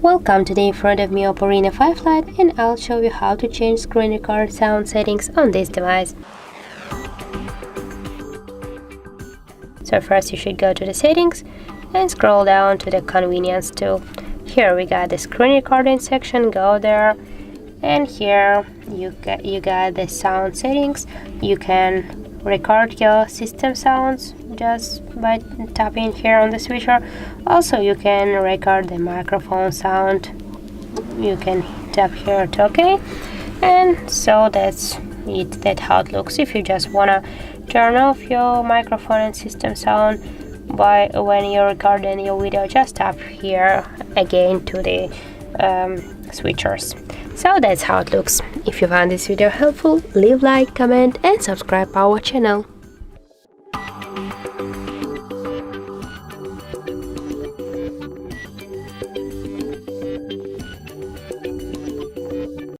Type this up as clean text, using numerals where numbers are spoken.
Welcome, today in front of me OPPO Reno5 Lite, and I'll show you how to change screen record sound settings on this device. So first you should go to the settings and scroll down to the convenience tool. Here we got the screen recording section, go there, and here you got the sound settings. You can record your system sounds just by tapping here on the switcher. Also you can record the microphone sound. You can tap here to OK, and so that's how it looks. If you just wanna turn off your microphone and system sound when you're recording your video, just tap here again to the switchers. So that's how it looks. If you found this video helpful, leave like, comment and subscribe our channel.